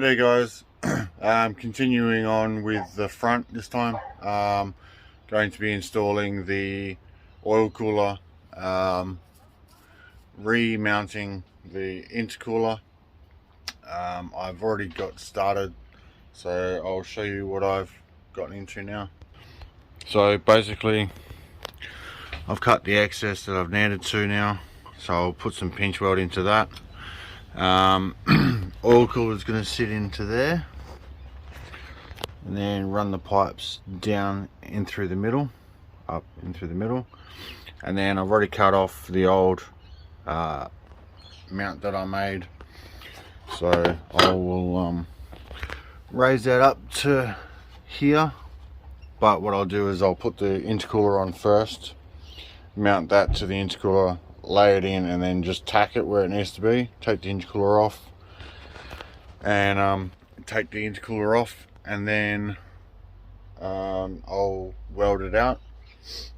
G'day guys. Continuing on with the front this time. Going to be installing the oil cooler, remounting the intercooler. I've already got started, so I'll show you what I've gotten into now. So basically I've cut the excess that I've needed to now, so I'll put some pinch weld into that. Oil cooler is going to sit into there, and then run the pipes down in through the middle, up in through the middle, and then I've already cut off the old mount that I made, so I will raise that up to here. But what I'll do is I'll put the intercooler on first, mount that to the intercooler, lay it in, and then just tack it where it needs to be. Take the intercooler off, and take the intercooler off, and then I'll weld it out.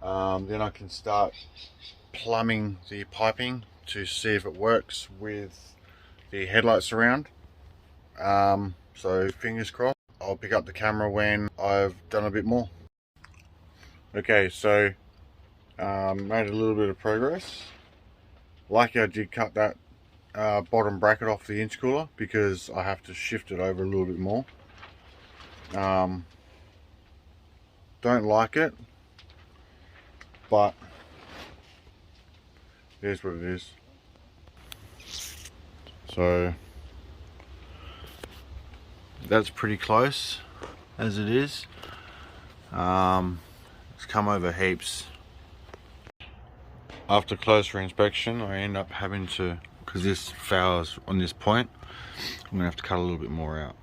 Then I can start plumbing the piping to see if it works with the headlights around. So fingers crossed. I'll pick up the camera when I've done a bit more. Okay, so made a little bit of progress. Lucky I did cut that bottom bracket off the intercooler, because I have to shift it over a little bit more. Don't like it, but it is what it is. So that's pretty close as it is. It's come over heaps. After closer inspection, I end up having to, because this fouls on this point, I'm gonna have to cut a little bit more out.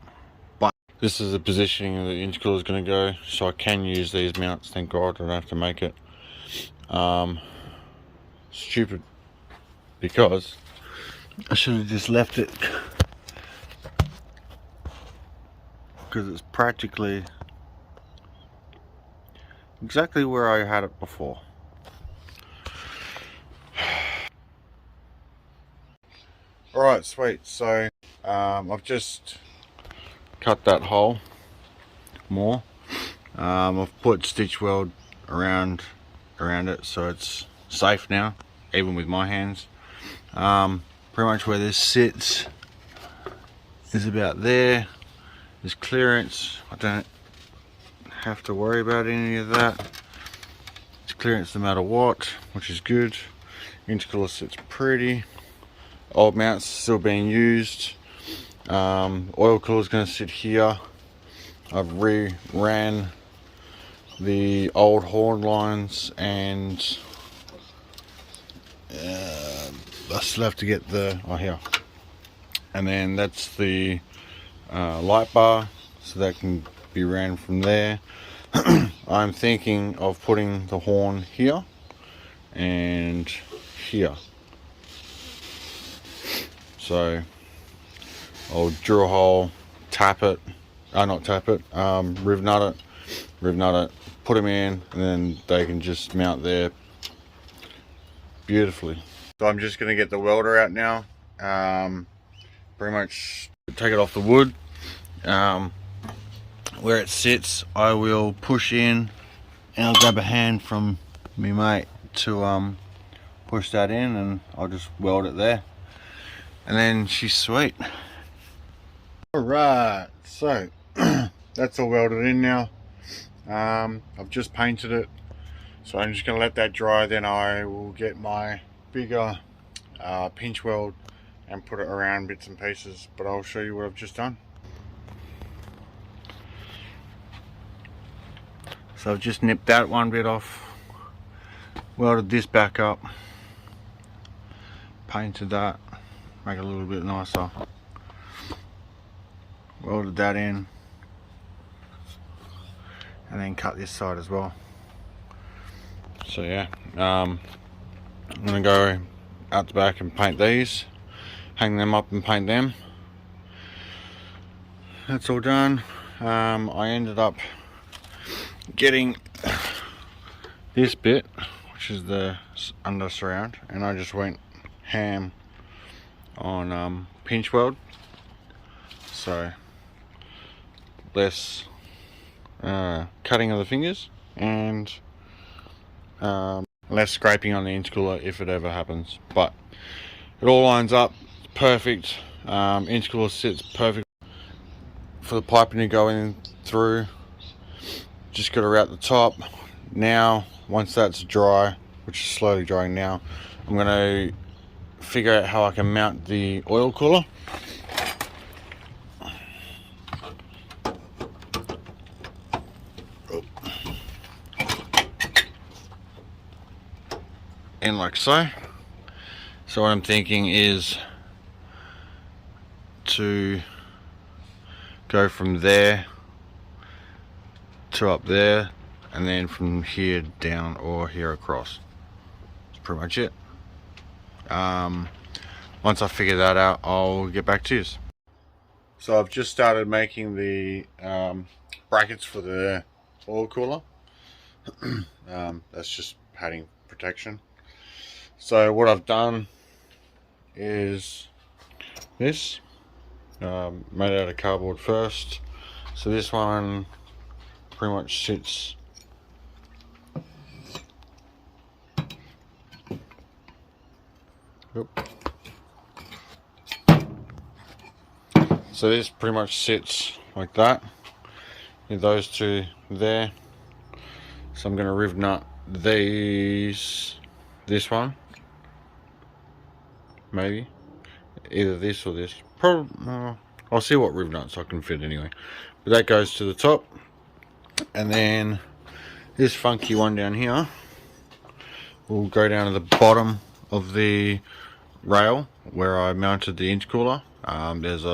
But this is the positioning that the intercooler is going to go, so I can use these mounts. Thank God I don't have to make it. Stupid, because I should have just left it, because it's practically exactly where I had it before. Alright, sweet. So I've just cut that hole more. I've put stitch weld around it, so it's safe now, even with my hands. Pretty much where this sits is about there. There's clearance. I don't have to worry about any of that. It's clearance no matter what, which is good. Intercooler sits pretty. Old mounts still being used. Oil cooler is going to sit here. I've ran the old horn lines, and I still have to get the here, and then that's the light bar, so that can be ran from there. I'm thinking of putting the horn here and here. So I'll drill a hole, tap it, not tap it, riv nut it, put them in, and then they can just mount there beautifully. So I'm just going to get the welder out now, pretty much take it off the wood. Where it sits, I will push in, and I'll grab a hand from me mate to push that in, and I'll just weld it there. And then she's sweet. Alright, so that's all welded in now. I've just painted it, so I'm just going to let that dry. Then I will get my bigger pinch weld and put it around bits and pieces, but I'll show you what I've just done. So I've just nipped that one bit off, welded this back up, painted that, make it a little bit nicer, welded that in, and then cut this side as well. So yeah, I'm going to go out the back and paint these, hang them up and paint them. That's all done. I ended up getting this bit, which is the under surround, and I just went ham on pinch weld. So less cutting of the fingers, and less scraping on the intercooler if it ever happens. But it all lines up perfect. Intercooler sits perfect for the piping to go in through. Just got to route the top. Now once that's dry, which is slowly drying now, I'm going to figure out how I can mount the oil cooler. And like so. So what I'm thinking is to go from there to up there, and then from here down or here across. That's pretty much it. Once I figure that out, I'll get back to you. So I've just started making the brackets for the oil cooler. That's just padding protection. So what I've done is this, made out of cardboard first. So this one pretty much sits So this pretty much sits like that, with those two there. So I'm going to riv nut this one, maybe either this or this. Probably I'll see what riv nuts I can fit anyway. But that goes to the top, and then this funky one down here will go down to the bottom of the rail where I mounted the intercooler. There's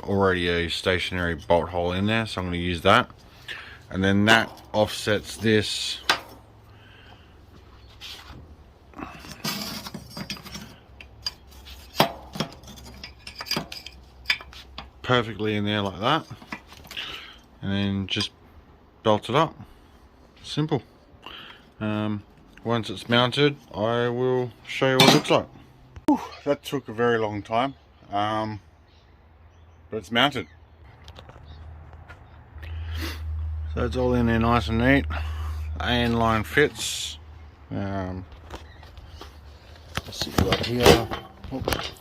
already a stationary bolt hole in there, so I'm going to use that, and then that offsets this perfectly in there like that, and then just belt it up. Simple. Once it's mounted, I will show you what it looks like. Whew, that took a very long time, but it's mounted. So it's all in there nice and neat. AN line fits. Let's see right here. Oops.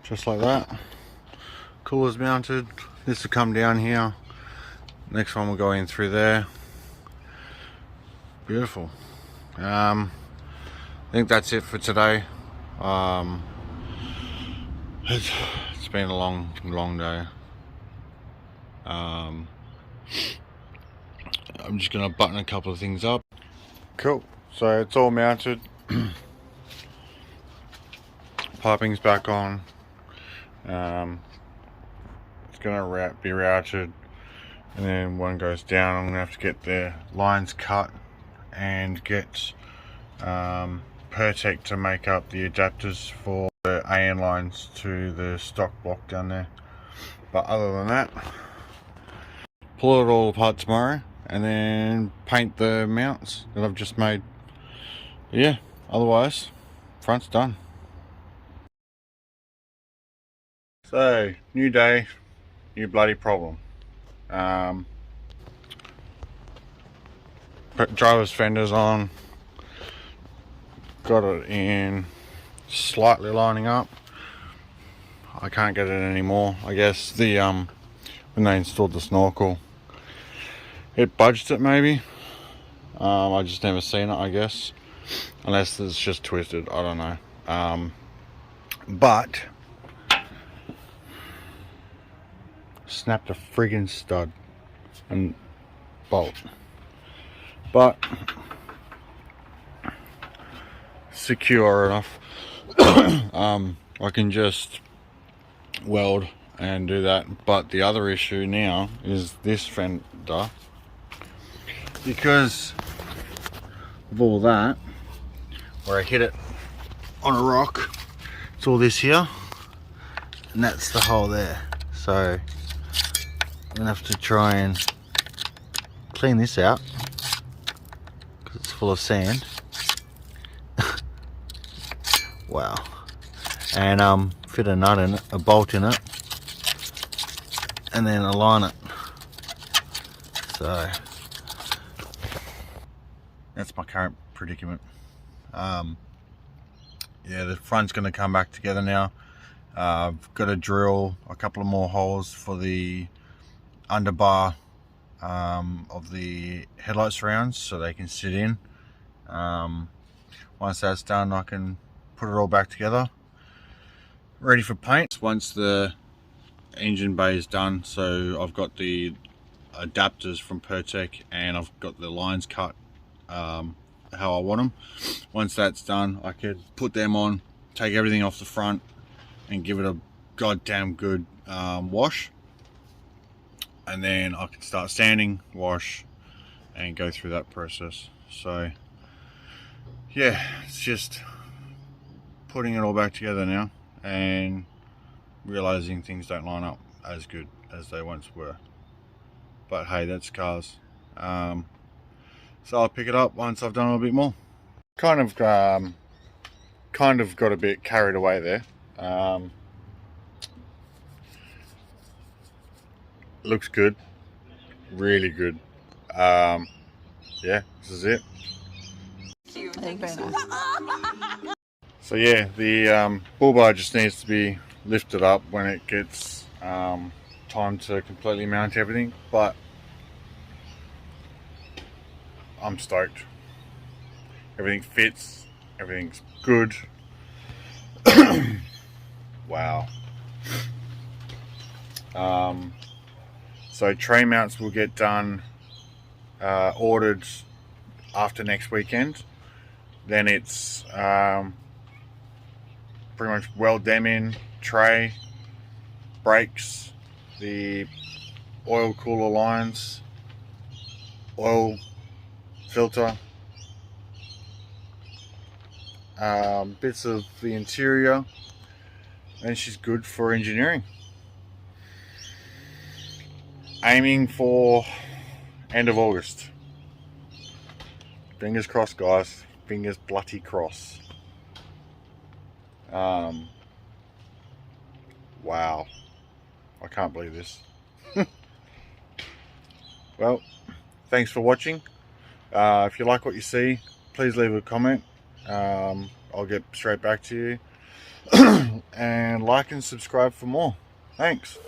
Just like that. Cooler's mounted. This will come down here. Next one will go in through there. Beautiful. I think that's it for today. It's been a long day. I'm just gonna button a couple of things up. Cool. So it's all mounted. Piping's back on. It's gonna be routed, and then one goes down. I'm gonna have to get the lines cut and get Pertec to make up the adapters for the AN lines to the stock block down there. But other than that, pull it all apart tomorrow and then paint the mounts that I've just made. But yeah, otherwise front's done. So, new day, new bloody problem. Driver's fenders on, got it in slightly lining up. I can't get it anymore. I guess the when they installed the snorkel, it budged it maybe. I just never seen it, I guess, unless it's just twisted. I don't know. But snapped a friggin' stud and bolt, but secure enough. I can just weld and do that. But the other issue now is this fender, because of all that, where I hit it on a rock, it's all this here, and that's the hole there. So I'm gonna have to try and clean this out because it's full of sand. Wow. And fit a nut in it, a bolt in it, and then align it. So that's my current predicament. Yeah, the front's going to come back together now. I've got to drill a couple of more holes for the underbar of the headlight surrounds so they can sit in. Once that's done, I can put it all back together, ready for paint. Once the engine bay is done, so I've got the adapters from Pertec and I've got the lines cut how I want them. Once that's done, I could put them on, take everything off the front and give it a goddamn good wash, and then I can start sanding, wash and go through that process. So yeah, it's just putting it all back together now and realizing things don't line up as good as they once were. But hey, that's cars. So I'll pick it up once I've done a little bit more. Kind of got a bit carried away there. Looks good, really good. Yeah, this is it. So yeah, the bull bar just needs to be lifted up when it gets time to completely mount everything, but I'm stoked. Everything fits, everything's good. Wow. So tray mounts will get done, ordered after next weekend. Then it's pretty much weld them in, tray, brakes, the oil cooler lines, oil filter, bits of the interior, and she's good for engineering. Aiming for end of August. Fingers crossed, guys. Fingers bloody crossed. Wow. I can't believe this. Well, thanks for watching. If you like what you see, please leave a comment. I'll get straight back to you. And like and subscribe for more. Thanks.